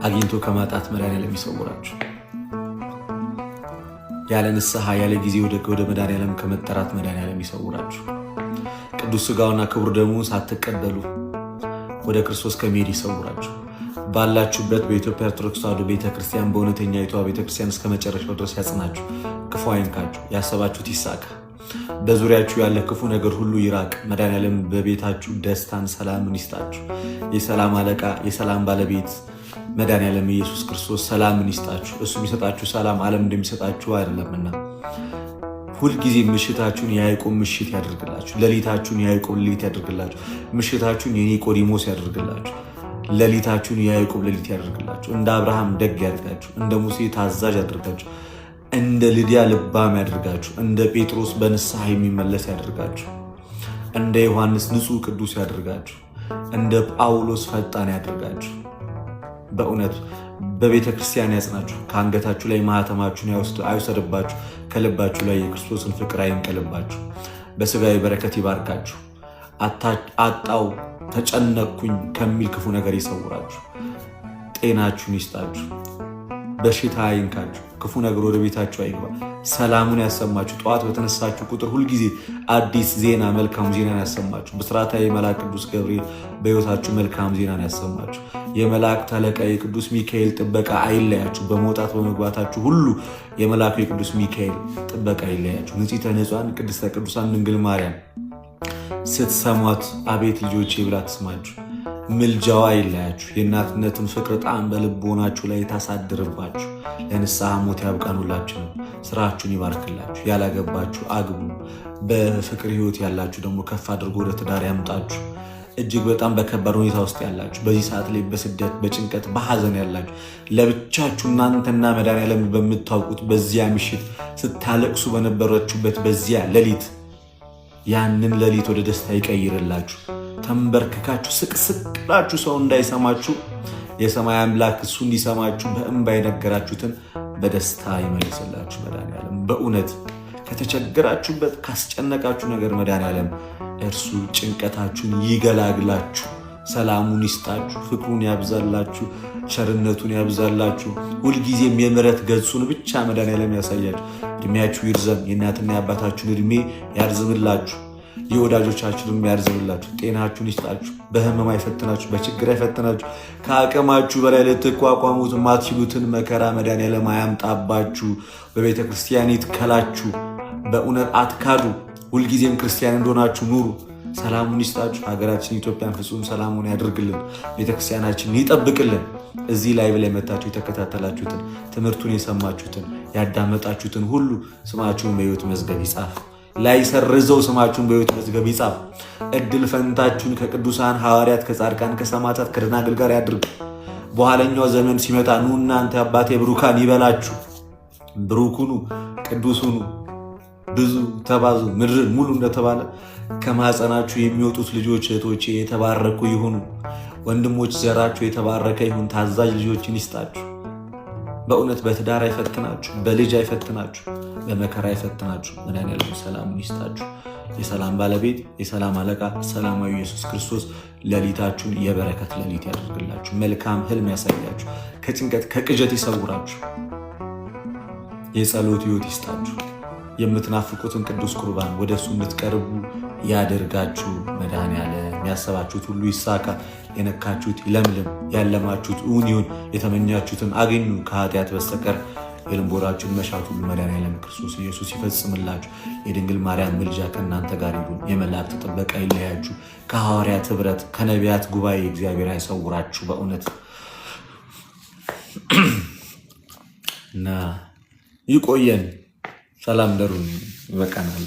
አግኝቶ ከማጣት መድኃኔዓለም ይሰውራችሁ። ያለ ንስሐ ያለ ጊዜ ወደ መድኃኔዓለም ከመጠራት መድኃኔዓለም ይሰውራችሁ። ቅዱስ ሥጋውና ክቡር ደሙን ሳትቀበሉ ወደ ክርስቶስ ከመሄድ ይሰውራችሁ። ባላችሁበት በኢትዮጵያ ኦርቶዶክስ ተዋሕዶ ቤተክርስቲያን በእውነተኛይቷ ቤተክርስቲያን እስከ መጨረሻው ድረስ ያጽናችሁ። ክፉ አይንካችሁ። ያሰባችሁት ይሳካ። በዙሪያችሁ ያለ ክፉ ነገር ሁሉ ይራቅ። መድኃኔዓለም በቤታችሁ ደስታን፣ ሰላምን ይስጣችሁ። የሰላም አለቃ የሰላም ባለቤት መድኃኔዓለም ኢየሱስ ክርስቶስ ሰላምን ይስጣችሁ። እሱ የሚሰጣችሁ ሰላም ዓለም እንደሚሰጣችሁ አይደለምና ሁልጊዜ ምሽታችሁን የያዕቆብ ምሽት ያደርግላችሁ። ሌሊታችሁን የያዕቆብ ሌሊት ያደርግላችሁ። ምሽታችሁን የኒቆዲሞስ ያደርግላችሁ። ሌሊታችሁን የያዕቆብ ሌሊት ያደርግላችሁ። እንደ አብርሃም ደግ ያደርጋችሁ። እንደ ሙሴ ታዛዥ ያደርጋችሁ። እንደ ልድያ ልባም ያደርጋችሁ። እንደ ጴጥሮስ በንስሐ የሚመለስ ያደርጋችሁ። እንደ ዮሐንስ ንጹሕ ቅዱስ ያደርጋችሁ። እንደ ጳውሎስ ፈጣን ያደርጋችሁ። በእውነት በቤተ ክርስቲያን ያጽናችሁ። ከአንገታችሁ ላይ ማኅተማችሁን አይውሰድባችሁ። ከልባችሁ ላይ የክርስቶስን ፍቅር አይንቀልባችሁ። በሥጋዊ በረከት ይባርካችሁ። አጣው ተጨነቅኩኝ ከሚል ክፉ ነገር ይሰውራችሁ። ጤናችሁን ይስጣችሁ። በሽታ አይንካችሁ። ክፉ ነገር ወደ ቤታችሁ አይግባ። ሰላሙን ያሰማችሁ። ጠዋት በተነሳችሁ ቁጥር ሁልጊዜ አዲስ ዜና፣ መልካም ዜናን ያሰማችሁ። ብስራታዊ መልአክ ቅዱስ ገብርኤል በሕይወታችሁ መልካም ዜናን ያሰማችሁ። የመላእክት አለቃ የቅዱስ ሚካኤል ጥበቃ አይለያችሁ። በመውጣት በመግባታችሁ ሁሉ የመልአኩ የቅዱስ ሚካኤል ጥበቃ አይለያችሁ። ንጽሕተ ንጹሐን ቅድስተ ቅዱሳን ድንግል ማርያም ስትሰሟት አቤት ልጆቼ ብላ ትስማችሁ። ምልጃዋ አይለያችሁ። የእናትነትን ፍቅር ጣዕም በልቦናችሁ ላይ ታሳድርባችሁ። ለንስሐ ሞት ያብቃኑላችሁም። ስራችሁን ይባርክላችሁ። ያላገባችሁ አግቡ። በፍቅር ሕይወት ያላችሁ ደግሞ ከፍ አድርጎ ወደ ትዳር ያምጣችሁ። እጅግ በጣም በከባድ ሁኔታ ውስጥ ያላችሁ፣ በዚህ ሰዓት ላይ በስደት በጭንቀት በሐዘን ያላችሁ፣ ለብቻችሁ እናንተና መድኃኔዓለም በምታውቁት በዚያ ምሽት ስታለቅሱ በነበረችሁበት በዚያ ሌሊት ያንን ሌሊት ወደ ደስታ ይቀይርላችሁ። ተንበርክካችሁ ስቅስቅላችሁ ሰው እንዳይሰማችሁ የሰማይ አምላክ እሱ እንዲሰማችሁ በእንባ የነገራችሁትን በደስታ ይመልስላችሁ መድኃኔዓለም። በእውነት ከተቸገራችሁበት ካስጨነቃችሁ ነገር መድኃኔዓለም እርሱ ጭንቀታችሁን ይገላግላችሁ። ሰላሙን ይስጣችሁ። ፍቅሩን ያብዛላችሁ። ቸርነቱን ያብዛላችሁ። ሁልጊዜም የምሕረት ገጹን ብቻ መድኃኔዓለም ያሳያችሁ። እድሜያችሁ ይርዘም። የእናትና የአባታችሁን እድሜ ያርዝምላችሁ። የወዳጆቻችሁንም ያርዝምላችሁ። ጤናችሁን ይስጣችሁ። በህመም አይፈትናችሁ፣ በችግር አይፈትናችሁ። ከአቅማችሁ በላይ ልትቋቋሙት ማትችሉትን መከራ መድኃኔዓለም አያምጣባችሁ። በቤተ ክርስቲያን ይትከላችሁ። በእውነት አትካዱ። ሁልጊዜም ክርስቲያን እንደሆናችሁ ኑሩ። ሰላሙን ይስጣችሁ። ሀገራችን ኢትዮጵያን ፍጹም ሰላሙን ያድርግልን። ቤተክርስቲያናችንን ይጠብቅልን። እዚህ ላይ ብላይ መታችሁ የተከታተላችሁትን ትምህርቱን የሰማችሁትን ያዳመጣችሁትን ሁሉ ስማችሁን በሕይወት መዝገብ ይጻፍ። ላይ ሰርዘው ስማችሁን በሕይወት መዝገብ ይጻፍ። እድል ፈንታችሁን ከቅዱሳን ሐዋርያት፣ ከጻድቃን፣ ከሰማዕታት፣ ከደናግል ጋር ያድርግ። በኋለኛው ዘመን ሲመጣ ኑ እናንተ አባቴ ብሩካን ይበላችሁ። ብሩኩኑ ቅዱሱኑ ብዙ ተባዙ ምድርን ሙሉ እንደተባለ ከማኅፀናችሁ የሚወጡት ልጆች እህቶቼ የተባረኩ ይሁኑ። ወንድሞች ዘራችሁ የተባረከ ይሁን። ታዛዥ ልጆችን ይስጣችሁ። በእውነት በትዳር አይፈትናችሁ፣ በልጅ አይፈትናችሁ፣ በመከራ አይፈትናችሁ። መድኃኔዓለም ሰላሙን ይስጣችሁ። የሰላም ባለቤት የሰላም አለቃ ሰላማዊ ኢየሱስ ክርስቶስ ሌሊታችሁን የበረከት ሌሊት ያደርግላችሁ። መልካም ህልም ያሳያችሁ። ከጭንቀት ከቅዠት ይሰውራችሁ። የጸሎት ሕይወት ይስጣችሁ። የምትናፍቁትን ቅዱስ ቁርባን ወደ እሱ እንድትቀርቡ ያደርጋችሁ። መድኃኔዓለም ያሰባችሁት ሁሉ ይሳካ። የነካችሁት ይለምልም። ያለማችሁት እውን ይሁን። የተመኛችሁትን አገኙ። ከኃጢአት በስተቀር የልቦናችሁን መሻት ሁሉ መድኃኔዓለም ክርስቶስ ኢየሱስ ይፈጽምላችሁ። የድንግል ማርያም ምልጃ ከእናንተ ጋር ይሁን። የመላእክት ጥበቃ ይለያችሁ። ከሐዋርያት ኅብረት ከነቢያት ጉባኤ እግዚአብሔር አይሰውራችሁ። በእውነት እና ይቆየን። ሰላም ደሩን። ይበቃናል።